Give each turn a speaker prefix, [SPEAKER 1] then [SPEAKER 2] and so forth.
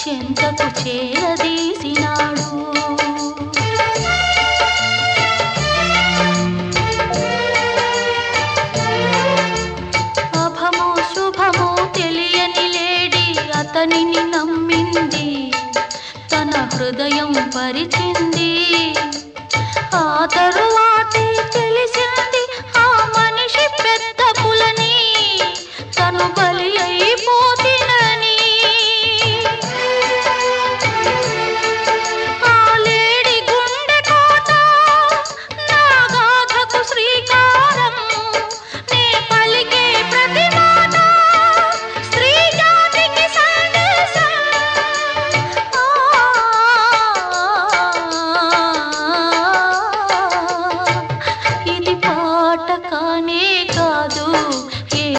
[SPEAKER 1] చెంతకు చేరదీసినాడు. అభమో శుభమో తెలియని లేడి అతనిని నమ్మింది, తన హృదయం పరిచింది. ఆ తరువాతే